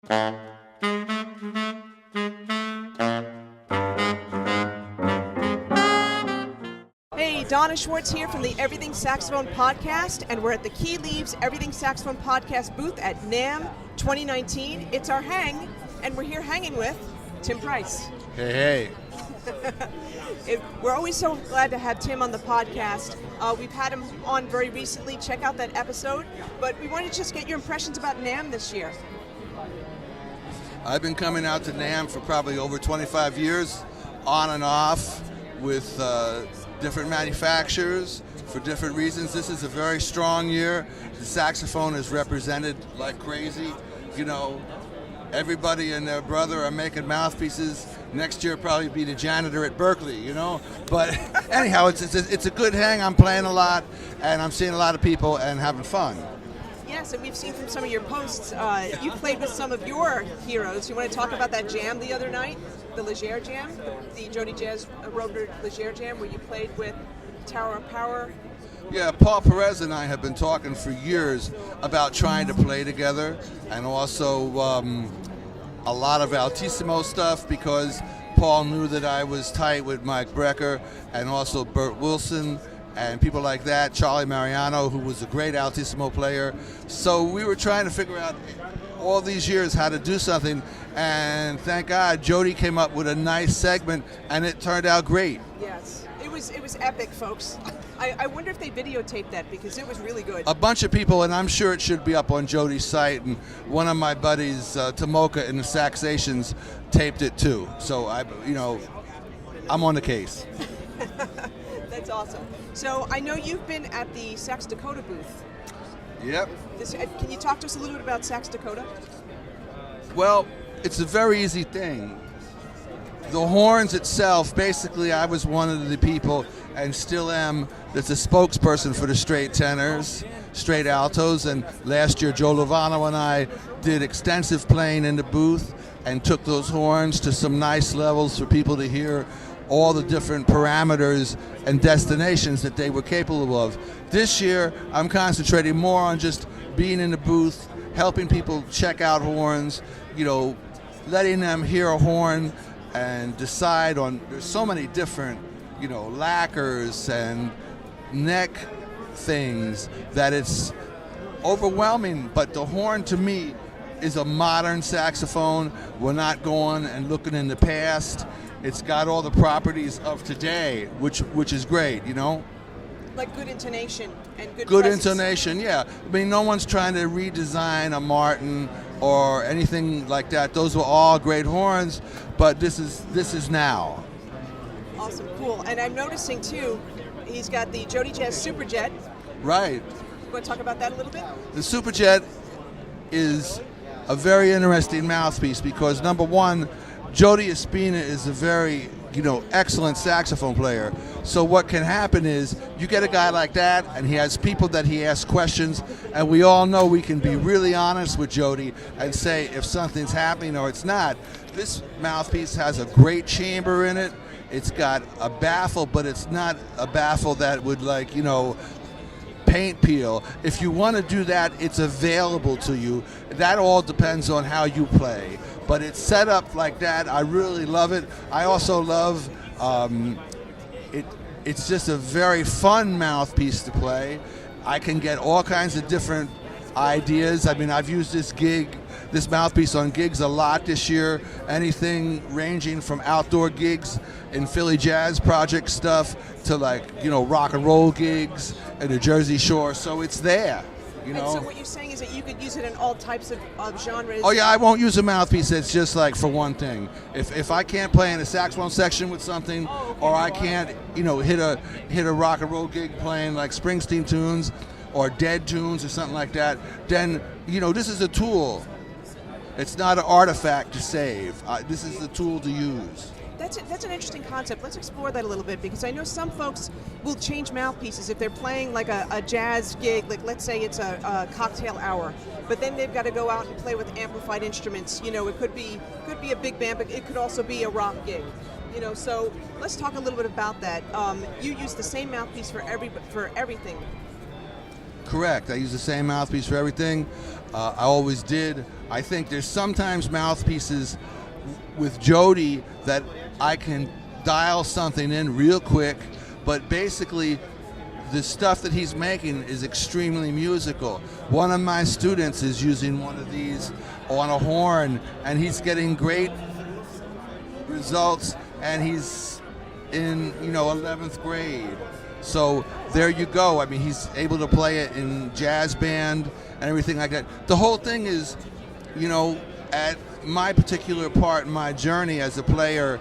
Hey, Donna Schwartz here from the Everything Saxophone Podcast, and we're at the Key Leaves Everything Saxophone Podcast booth at NAMM 2019. It's our hang, and we're here hanging with Tim Price. Hey. We're always so glad to have Tim on the podcast. We've had him on very recently. Check out that episode. But we wanted to just get your impressions about NAMM this year. I've been coming out to NAMM for probably over 25 years, on and off, with different manufacturers for different reasons. This is a very strong year. The saxophone is represented like crazy. You know, everybody and their brother are making mouthpieces. Next year probably be the janitor at Berkeley, you know. But anyhow, it's a good hang. I'm playing a lot, and I'm seeing a lot of people and having fun. Yes, and we've seen from some of your posts, you played with some of your heroes. You want to talk about that jam the other night, the Leger Jam, the Jody Jazz Robert Leger Jam, where you played with Tower of Power? Yeah, Paul Perez and I have been talking for years about trying to play together, and also a lot of altissimo stuff, because Paul knew that I was tight with Mike Brecker and also Bert Wilson and people like that, Charlie Mariano, who was a great altissimo player. So we were trying to figure out all these years how to do something, and thank God Jody came up with a nice segment, and it turned out great. Yes, it was epic, folks. I wonder if they videotaped that, because it was really good. A bunch of people, and I'm sure it should be up on Jody's site, and one of my buddies, Tomoka in the Saxations, taped it too. So I'm on the case. That's awesome. So I know you've been at the Sax Dakota booth. Yep. Can you talk to us a little bit about Sax Dakota? Well, it's a very easy thing. The horns itself, basically I was one of the people, and still am, that's a spokesperson for the straight tenors, straight altos, and last year Joe Lovano and I did extensive playing in the booth and took those horns to some nice levels for people to hear all the different parameters and destinations that they were capable of. This year, I'm concentrating more on just being in the booth, helping people check out horns, letting them hear a horn and decide on, there's so many different, lacquers and neck things that it's overwhelming, but the horn to me is a modern saxophone. We're not going and looking in the past. It's got all the properties of today, which is great, Like good intonation and good presence. Intonation, yeah. I mean, no one's trying to redesign a Martin or anything like that. Those were all great horns, but this is now. Awesome, cool. And I'm noticing too, he's got the Jody Jazz Superjet. Right. You want to talk about that a little bit? The Superjet is a very interesting mouthpiece because, number one, Jody Espina is a very, excellent saxophone player. So what can happen is you get a guy like that, and he has people that he asks questions, and we all know we can be really honest with Jody and say if something's happening or it's not. This mouthpiece has a great chamber in it. It's got a baffle, but it's not a baffle that would paint peel. If you want to do that, it's available to you. That all depends on how you play. But it's set up like that. I really love it. I also love it's just a very fun mouthpiece to play. I can get all kinds of different ideas. I mean, I've used this mouthpiece on gigs a lot this year. Anything ranging from outdoor gigs in Philly Jazz Project stuff to rock and roll gigs in the Jersey Shore. So it's there. And so what you're saying is that you could use it in all types of genres? Oh yeah, I won't use a mouthpiece that's just for one thing. If I can't play in a saxophone section with something, or I can't, hit a rock and roll gig playing Springsteen tunes or Dead tunes or something like that, then this is a tool. It's not an artifact to save. This is the tool to use. That's an interesting concept. Let's explore that a little bit, because I know some folks will change mouthpieces if they're playing a jazz gig, let's say it's a cocktail hour, but then they've got to go out and play with amplified instruments. It could be a big band, but it could also be a rock gig. So let's talk a little bit about that. You use the same mouthpiece for everything. Correct. I use the same mouthpiece for everything. I always did. I think there's sometimes mouthpieces with Jody that I can dial something in real quick, but basically the stuff that he's making is extremely musical. One of my students is using one of these on a horn, and he's getting great results, and he's in 11th grade. So there you go. I mean, he's able to play it in jazz band and everything like that. The whole thing is, at my particular part in my journey as a player,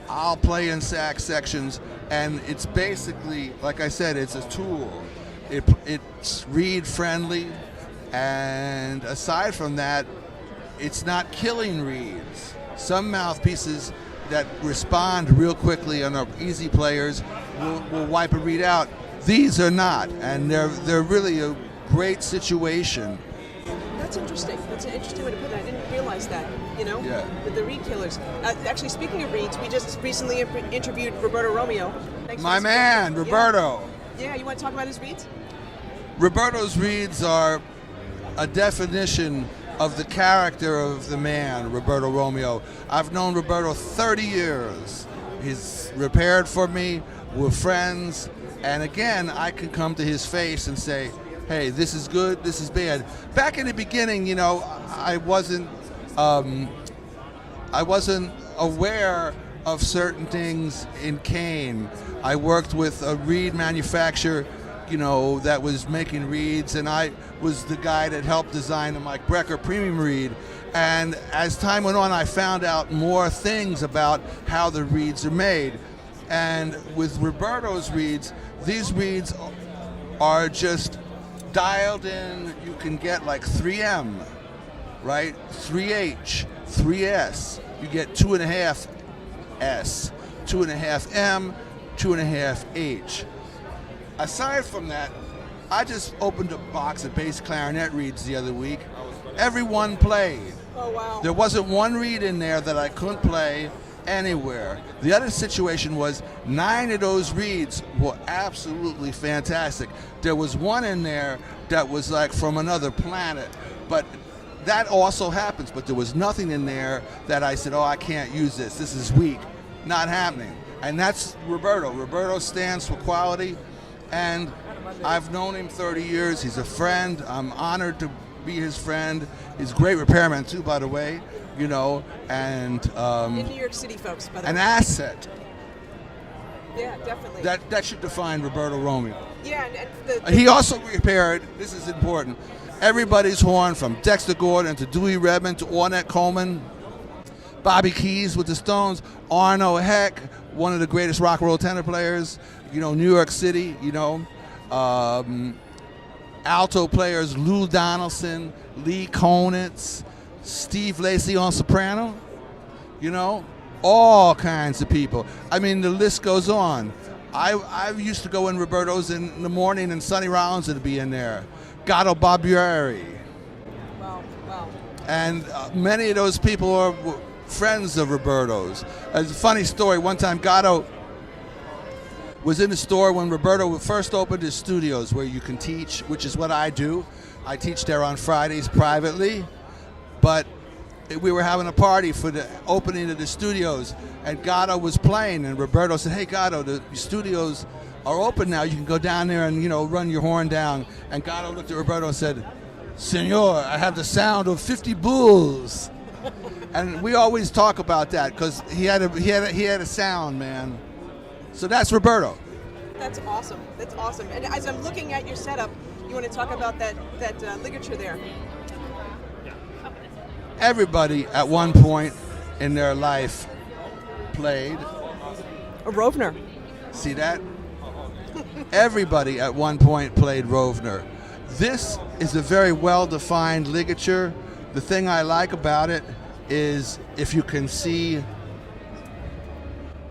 I'll play in sax sections, and it's basically, like I said, it's a tool. It's reed friendly, and aside from that, it's not killing reeds. Some mouthpieces that respond real quickly and are easy players will wipe a reed out. These are not, and they're really a great situation. That's interesting. That's an interesting way to put it. I didn't realize that, Yeah. with the reed killers. Actually, speaking of reeds, we just recently interviewed Roberto Romeo. Thanks My man, Roberto. Yeah, you want to talk about his reeds? Roberto's reeds are a definition of the character of the man, Roberto Romeo. I've known Roberto 30 years. He's repaired for me. We're friends. And again, I can come to his face and say, hey, this is good, this is bad. Back in the beginning, I wasn't aware of certain things in Kane. I worked with a reed manufacturer, that was making reeds, and I was the guy that helped design the Mike Brecker premium reed. And as time went on, I found out more things about how the reeds are made. And with Roberto's reeds, these reeds are just dialed in. You can get like 3M, right? 3H, 3S. You get 2.5 S, 2.5 M, 2.5 H. Aside from that, I just opened a box of bass clarinet reeds the other week. Everyone played. Oh, wow. There wasn't one reed in there that I couldn't play anywhere. The other situation was 9 of those reeds were absolutely fantastic. There was one in there that was like from another planet, but that also happens. But there was nothing in there that I said, oh, I can't use this. This is weak. Not happening. And that's Roberto. Roberto stands for quality, and I've known him 30 years. He's a friend. I'm honored to be his friend. He's a great repairman too, by the way. And in New York City, folks, by the an way. asset. Yeah, definitely. That should define Roberto Romeo. Yeah, and He also repaired, this is important, everybody's horn from Dexter Gordon to Dewey Redman to Ornette Coleman, Bobby Keys with the Stones, Arno Heck, one of the greatest rock and roll tenor players, New York City, alto players Lou Donaldson, Lee Konitz, Steve Lacy on soprano, all kinds of people. I mean, the list goes on. I used to go in Roberto's in the morning, and Sonny Rollins would be in there. Gatto Barbieri. Wow. And many of those people are friends of Roberto's. It's a funny story. One time, Gatto was in the store when Roberto first opened his studios where you can teach, which is what I do. I teach there on Fridays privately. But we were having a party for the opening of the studios, and Gatto was playing, and Roberto said, hey, Gatto, the studios are open now. You can go down there and, run your horn down. And Gatto looked at Roberto and said, Senor, I have the sound of 50 bulls. And we always talk about that because he had a sound, man. So that's Roberto. That's awesome. And as I'm looking at your setup, you want to talk about that ligature there? Everybody at one point in their life played A Rovner. See that? Everybody at one point played Rovner. This is a very well-defined ligature. The thing I like about it is if you can see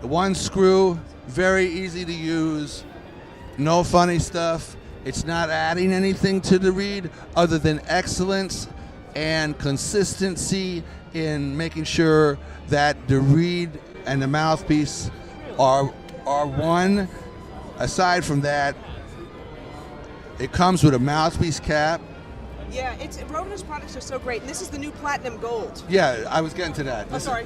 the one screw, very easy to use, no funny stuff. It's not adding anything to the reed other than excellence and consistency in making sure that the reed and the mouthpiece are one. Aside from that, It comes with a mouthpiece cap. Yeah, Rover's products are so great, and this is the new Platinum Gold. Yeah, I was getting to that. Oh, sorry.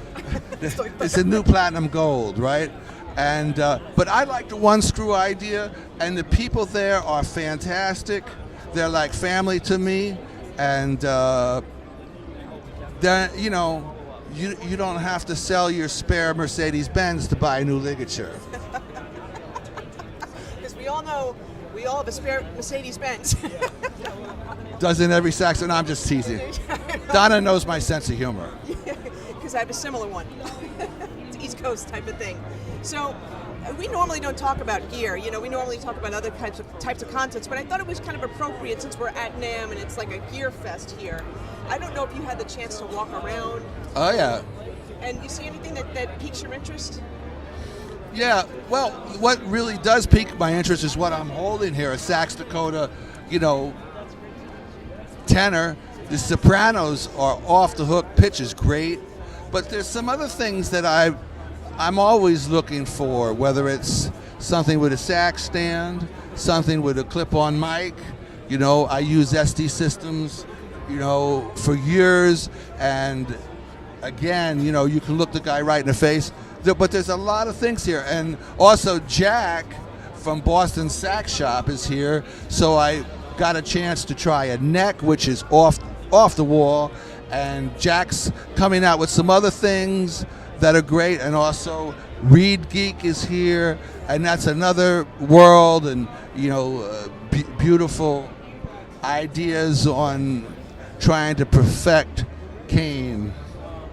It's a new Platinum Gold, right? And but I like the one screw idea, and the people there are fantastic. They're like family to me, and they're, you know, you don't have to sell your spare Mercedes-Benz to buy a new ligature. Because we all know we all have a spare Mercedes-Benz. Doesn't every saxophone? No, I'm just teasing. Donna knows my sense of humor. Because I have a similar one. It's East Coast type of thing. So we normally don't talk about gear. You know, we normally talk about other types of contents, but I thought it was kind of appropriate since we're at NAMM and it's like a gear fest here. I don't know if you had the chance to walk around. Oh, yeah. And you see anything that piques your interest? Yeah, well, what really does pique my interest is what I'm holding here, a Sax Dakota, you know, tenor. The sopranos are off the hook, pitch is great, but there's some other things that I'm always looking for, whether it's something with a sax stand, something with a clip-on mic. You know, I use SD systems, you know, for years, and again, you know, you can look the guy right in the face. But there's a lot of things here, and also Jack from Boston Sax Shop is here, so I got a chance to try a neck, which is off the wall, and Jack's coming out with some other things that are great, and also Reed Geek is here, and that's another world, and you know, beautiful ideas on trying to perfect cane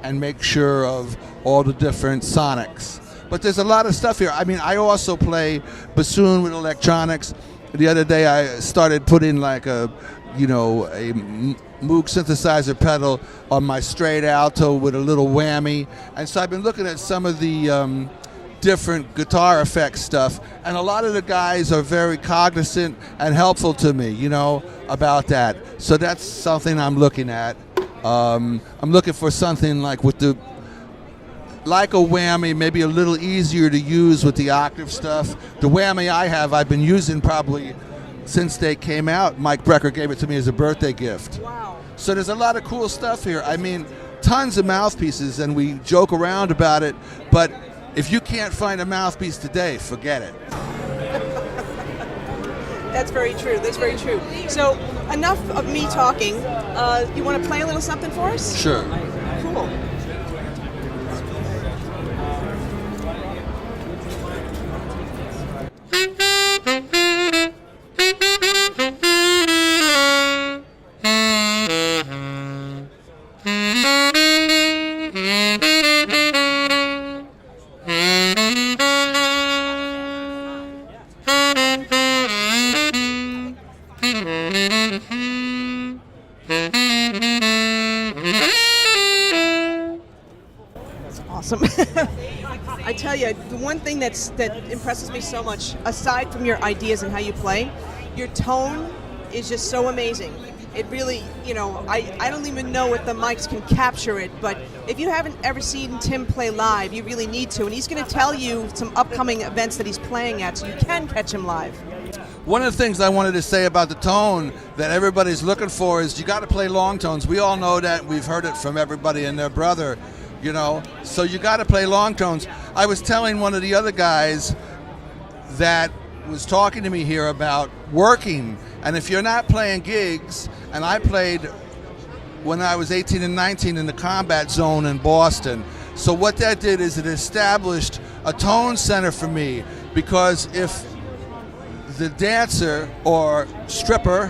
and make sure of all the different sonics. But there's a lot of stuff here. I mean, I also play bassoon with electronics. The other day I started putting like a Moog synthesizer pedal on my straight alto with a little whammy. And so I've been looking at some of the different guitar effects stuff, and a lot of the guys are very cognizant and helpful to me, you know, about that. So that's something I'm looking at. I'm looking for something like like a whammy, maybe a little easier to use with the octave stuff. The whammy I've been using probably since they came out. Mike Brecker gave it to me as a birthday gift. Wow. So there's a lot of cool stuff here. I mean, tons of mouthpieces, and we joke around about it, but if you can't find a mouthpiece today, forget it. That's very true. That's very true. So enough of me talking. You want to play a little something for us? Sure. Cool. Awesome. I tell you, the one thing that impresses me so much, aside from your ideas and how you play, your tone is just so amazing. It really, you know, I don't even know if the mics can capture it, but if you haven't ever seen Tim play live, you really need to. And he's going to tell you some upcoming events that he's playing at, so you can catch him live. One of the things I wanted to say about the tone that everybody's looking for is you got to play long tones. We all know that. We've heard it from everybody and their brother, you know. So you got to play long tones. I was telling one of the other guys that was talking to me here about working, and if you're not playing gigs, and I played when I was 18 and 19 in the Combat Zone in Boston. So what that did is it established a tone center for me, because if the dancer or stripper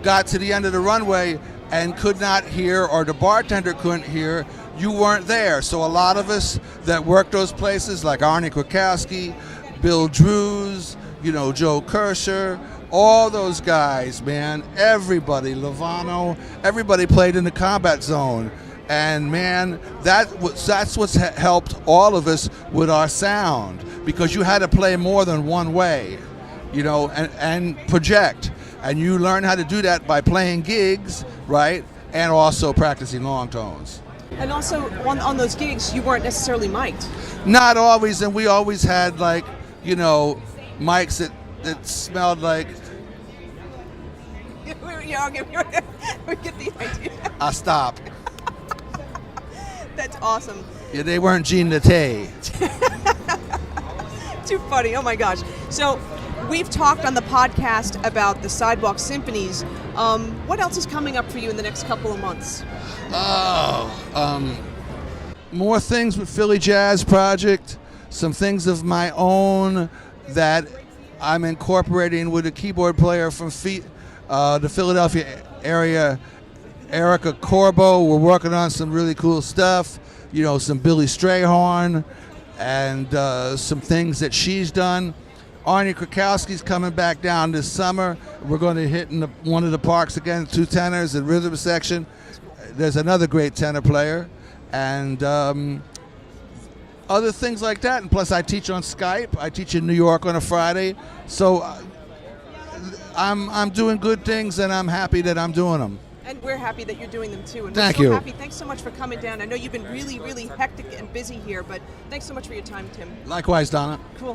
got to the end of the runway and could not hear, or the bartender couldn't hear, you weren't there. So a lot of us that work those places, like Arnie Krakowski, Bill Drews, you know, Joe Kirscher, all those guys, man, everybody, Lovano, everybody played in the Combat Zone. And man, that's what's helped all of us with our sound, because you had to play more than one way, you know, and project. And you learn how to do that by playing gigs, right? And also practicing long tones. And also, on those gigs, you weren't necessarily mic'd. Not always, and we always had, like, you know, mics that smelled like Yeah, okay, we get the idea. I stop. That's awesome. Yeah, they weren't Jean Natey. Too funny. Oh my gosh. So we've talked on the podcast about the Sidewalk Symphonies. What else is coming up for you in the next couple of months? More things with Philly Jazz Project, some things of my own that I'm incorporating with a keyboard player from the Philadelphia area, Erica Corbo. We're working on some really cool stuff, some Billy Strayhorn and some things that she's done. Arnie Krakowski's coming back down this summer. We're going to hit in one of the parks again, 2 tenors and rhythm section. There's another great tenor player. And other things like that. And plus I teach on Skype. I teach in New York on a Friday. So I'm doing good things, and I'm happy that I'm doing them. And we're happy that you're doing them too. And Thank we're so you. happy. Thanks so much for coming down. I know you've been really, really hectic and busy here, but thanks so much for your time, Tim. Likewise, Donna. Cool.